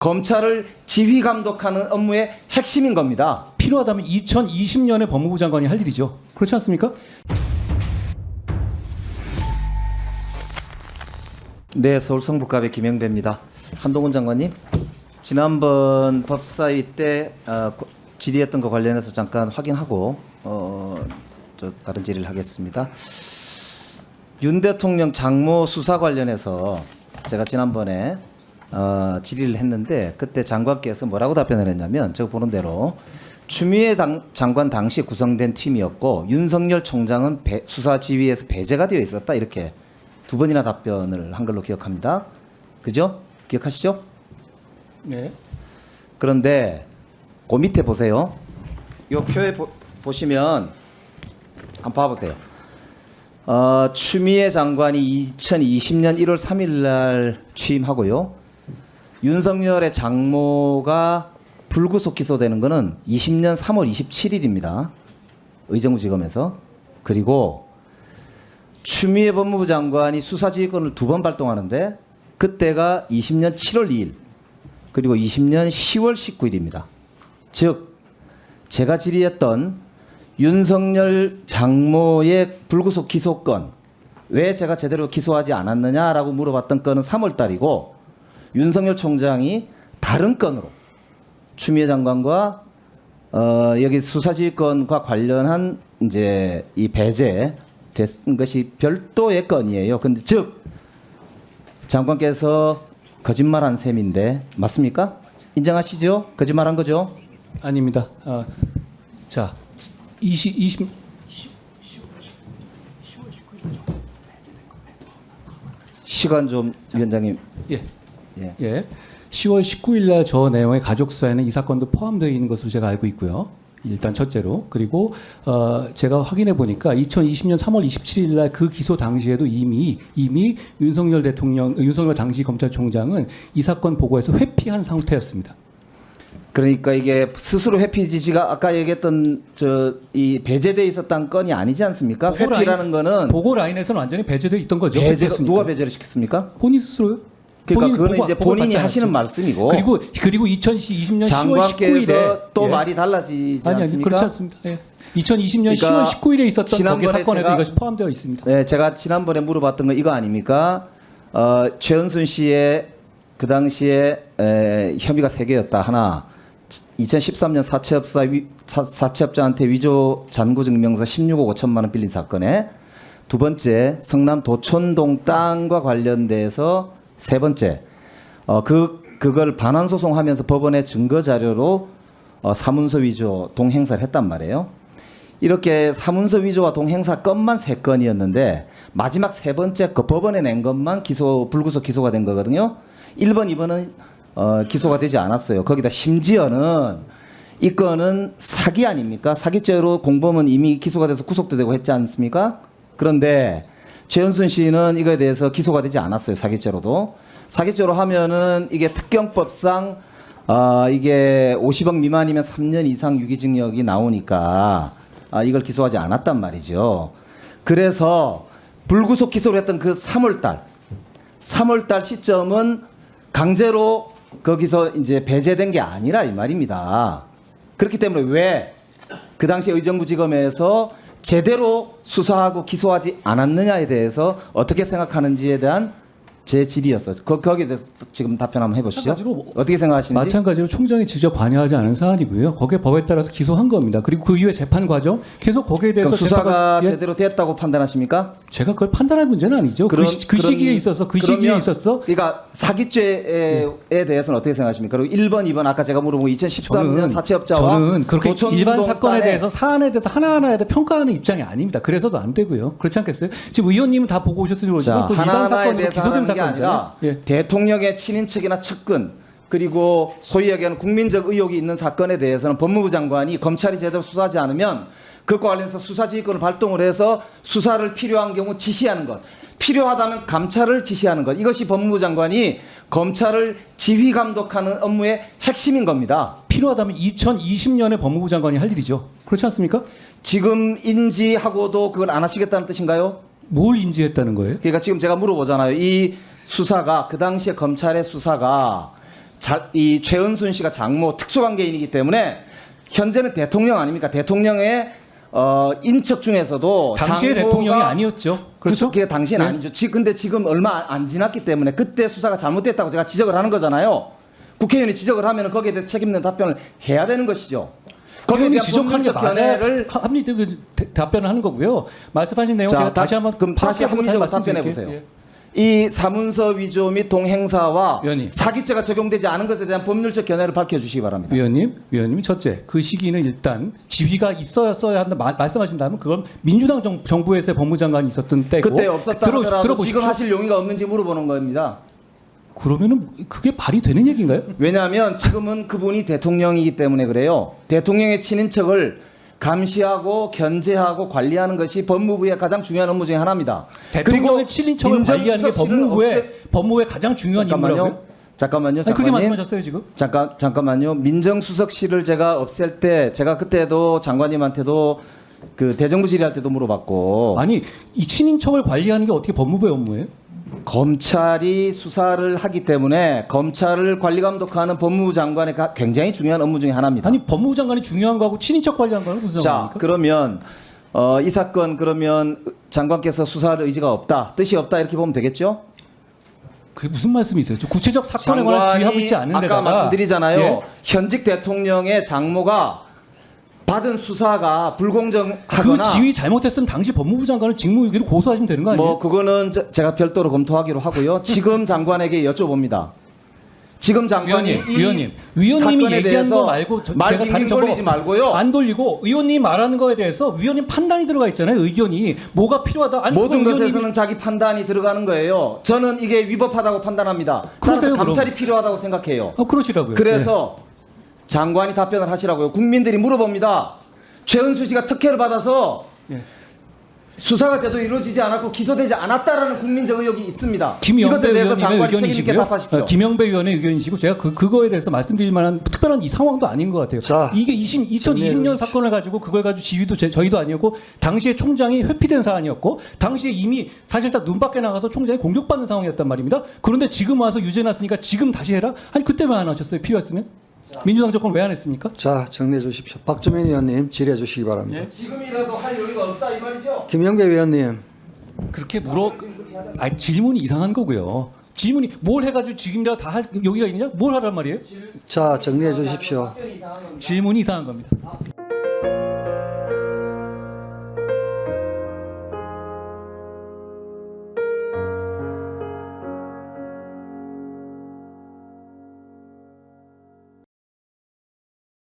검찰을 지휘 감독하는 업무의 핵심인 겁니다. 필요하다면 2020년에 법무부 장관이 할 일이죠. 그렇지 않습니까? 네, 서울 성북갑의 김영배입니다. 한동훈 장관님, 지난번 법사위 때 질의했던 거 관련해서 잠깐 확인하고 다른 질의를 하겠습니다. 윤 대통령 장모 수사 관련해서 제가 지난번에 질의를 했는데 그때 장관께서 뭐라고 답변을 했냐면 제가 보는 대로 추미애 장관 당시 구성된 팀이었고 윤석열 총장은 수사 지휘에서 배제가 되어 있었다, 이렇게 두 번이나 답변을 한 걸로 기억합니다. 그죠? 기억하시죠? 네. 그런데 그 밑에 보세요. 이 표에 보시면 한번 봐보세요. 추미애 장관이 2020년 1월 3일 날 취임하고요. 윤석열의 장모가 불구속 기소되는 것은 20년 3월 27일입니다. 의정부지검에서. 그리고 추미애 법무부 장관이 수사지휘권을 2번 발동하는데 그때가 20년 7월 2일 그리고 20년 10월 19일입니다. 즉 제가 질의했던 윤석열 장모의 불구속 기소권, 왜 제가 제대로 기소하지 않았느냐라고 물어봤던 건은 3월 달이고 윤석열 총장이 다른 건으로 추미애 장관과 여기 수사지휘권과 관련한 이제 이 배제 된 것이 별도의 건이에요. 근데 즉 장관께서 거짓말한 셈인데 맞습니까? 인정하시죠? 거짓말한 거죠? 아닙니다. 자, 20 시간 좀 위원장님. 예. 예. 예. 10월 19일 날 저 내용의 가족 수사에는 이 사건도 포함되어 있는 것으로 제가 알고 있고요. 일단 첫째로. 그리고 제가 확인해 보니까 2020년 3월 27일 날 그 기소 당시에도 이미 윤석열 당시 검찰총장은 이 사건 보고에서 회피한 상태였습니다. 그러니까 이게 스스로 회피지지가 아까 얘기했던 이 배제돼 있었던 건이 아니지 않습니까? 회피라는 거는 보고 라인에서는 완전히 배제돼 있던 거죠. 배제가 누가 배제를 시켰습니까? 본인 스스로요? 그러니까 그거는 이제 본인이 하시는 말씀이고. 그리고 2020년 10월 19일에 장관께서 또 말이 달라지지 않습니까? 그렇지 않습니다. 예. 2020년 그러니까 10월 19일에 있었던 거기 사건에도 제가, 이것이 포함되어 있습니다. 네, 제가 지난번에 물어봤던 거 이거 아닙니까? 최은순 씨의 그 당시에 혐의가 3개였다. 하나, 2013년 사채업자한테 위조 잔고증명서 16억 5천만 원 빌린 사건에, 두 번째 성남 도촌동 땅과 관련돼서 세 번째 그걸 반환 소송하면서 법원에 증거 자료로 사문서 위조 동행사를 했단 말이에요. 이렇게 사문서 위조와 동행사 건만 3건이었는데 마지막 세 번째 그 법원에 낸 것만 불구속 기소가 된 거거든요. 1번, 2번은 기소가 되지 않았어요. 거기다 심지어는 이 건은 사기 아닙니까? 사기죄로 공범은 이미 기소가 돼서 구속도 되고 했지 않습니까? 그런데 최은순 씨는 이거에 대해서 기소가 되지 않았어요. 사기죄로도. 사기죄로 하면은 이게 특경법상 이게 50억 미만이면 3년 이상 유기징역이 나오니까 이걸 기소하지 않았단 말이죠. 그래서 불구속 기소를 했던 그 3월달 시점은 강제로 거기서 이제 배제된 게 아니라 이 말입니다. 그렇기 때문에 왜 그 당시 의정부지검에서 제대로 수사하고 기소하지 않았느냐에 대해서 어떻게 생각하는지에 대한 제 질의였어요. 거기에 대해서 지금 답변 한번 해보시죠. 어떻게 생각하시는지. 마찬가지로 총장이 직접 관여하지 않은 사안이고요. 거기에 법에 따라서 기소한 겁니다. 그리고 그 이후에 재판 과정 계속 거기에 대해서 수사가 제대로 됐다고 판단하십니까? 제가 그걸 판단할 문제는 아니죠. 그 시기에 있어서 그러니까 사기죄에 대해서는 어떻게 생각하십니까? 그리고 1번, 2번 아까 제가 물어본 2013년 사채업자와 저는 그렇게 일반 사건에 대해서 사안에 대해서 하나하나에 대해 평가하는 입장이 아닙니다. 그래서도 안 되고요. 그렇지 않겠어요? 지금 의원님은 다 보고 오셨으니 모르지만 또 일반 사건으로 기소된 사건이 아니라 대통령의 친인척이나 측근 그리고 소위 얘기하는 국민적 의혹이 있는 사건에 대해서는 법무부 장관이 검찰이 제대로 수사하지 않으면 그것과 관련해서 수사지휘권을 발동을 해서 수사를 필요한 경우 지시하는 것, 필요하다면 감찰을 지시하는 것, 이것이 법무부 장관이 검찰을 지휘 감독하는 업무의 핵심인 겁니다. 필요하다면 2020년에 법무부 장관이 할 일이죠. 그렇지 않습니까? 지금 인지하고도 그걸 안 하시겠다는 뜻인가요? 뭘 인지했다는 거예요? 그러니까 지금 제가 물어보잖아요. 이 수사가 그 당시에 검찰의 수사가 이 최은순 씨가 장모 특수관계인이기 때문에 현재는 대통령 아닙니까? 대통령의 인척 중에서도 당시의 장모가 대통령이 아니었죠. 그렇죠? 그게 당시는 네. 아니죠. 근데 지금 얼마 안 지났기 때문에 그때 수사가 잘못됐다고 제가 지적을 하는 거잖아요. 국회의원이 지적을 하면 거기에 대해 책임 있는 답변을 해야 되는 것이죠. 거기에 의원이 대한 지적하는 게 법률적 맞아야 견해를 합리적 답변을 하는 거고요. 말씀하신 내용 자, 제가 다시 한번 그럼 다시 파악해보고 합리적으로 답변해 말씀드릴게요. 보세요. 예. 이 사문서 위조 및 동행사와 위원님. 사기죄가 적용되지 않은 것에 대한 법률적 견해를 밝혀주시기 바랍니다. 위원님 첫째 그 시기는 일단 지위가 있어야 한다 말씀하신다면 그건 민주당 정부에서의 법무장관이 있었던 때고 그때 없었다 하더라도 들어보십시오. 지금 하실 용의가 없는지 물어보는 겁니다. 그러면은 그게 발이 되는 얘기인가요? 왜냐하면 지금은 그분이 대통령이기 때문에 그래요. 대통령의 친인척을 감시하고 견제하고 관리하는 것이 법무부의 가장 중요한 업무 중에 하나입니다. 대통령의 친인척을 관리하는 게 법무부의 가장 중요한 임무라고요? 잠깐만요. 아니, 그렇게 장관님. 말씀하셨어요 지금? 잠깐만요. 민정수석실을 제가 없앨 때 제가 그때도 장관님한테도 그 대정부 질의할 때도 물어봤고 아니 이 친인척을 관리하는 게 어떻게 법무부의 업무예요? 검찰이 수사를 하기 때문에 검찰을 관리 감독하는 법무부 장관의 굉장히 중요한 업무 중에 하나입니다. 아니 법무부 장관이 중요한 거하고 친인척 관리하는 거는 무슨 자, 상관입니까? 그러면 이 사건 그러면 장관께서 수사할 의지가 없다, 뜻이 없다 이렇게 보면 되겠죠? 그게 무슨 말씀이세요? 저 구체적 사건에 관한 지휘하고 있지 않은 아까 데다가 말씀드리잖아요. 예? 현직 대통령의 장모가 받은 수사가 불공정하거나 그 지휘 잘못했으면 당시 법무부 장관을 직무유기로 고소하시면 되는 거 아니에요? 뭐 그거는 제가 별도로 검토하기로 하고요. 지금 장관에게 여쭤봅니다. 지금 장관이 위원님이 사건에 얘기한 대해서 거 말고 말 제가 다른 빙빙 정보가 돌리지 없어요. 말고요. 안 돌리고 의원님 말하는 거에 대해서 위원님 판단이 들어가 있잖아요. 의견이 뭐가 필요하다. 아니 모든 그건 것에서는 자기 판단이 들어가는 거예요. 저는 이게 위법하다고 판단합니다. 그러세요, 따라서 감찰이 필요하다고 생각해요. 그러시라고요. 그래서 장관이 답변을 하시라고요. 국민들이 물어봅니다. 최은수 씨가 특혜를 받아서 예. 수사가 제대로 이루어지지 않았고 기소되지 않았다라는 국민적 의혹이 있습니다. 김영배 이것에 대해서 의원님의 장관이 책임 있게 의견이시고요. 답하십시오. 김영배 의원의 의견이시고 제가 그거에 대해서 말씀드릴 만한 특별한 이 상황도 아닌 것 같아요. 자, 이게 2020년 사건을 가지고 그걸 가지고 지휘도 저희도 아니었고 당시에 총장이 회피된 사안이었고 당시에 이미 사실상 눈 밖에 나가서 총장이 공격받는 상황이었단 말입니다. 그런데 지금 와서 유죄났으니까 지금 다시 해라? 아니 그때 왜 안 하셨어요? 필요했으면? 민주당 정권 왜 안 했습니까? 자, 정리해 주십시오. 박주민 의원님 질의해 주시기 바랍니다. 예? 지금이라도 할 여유가 없다 이 말이죠. 김영배 의원님. 그렇게 질문이 이상한 거고요. 질문이 뭘 해가지고 지금이라도 다 할 여기가 있느냐? 뭘 하란 말이에요? 자, 정리해 주십시오. 질문이 이상한 겁니다.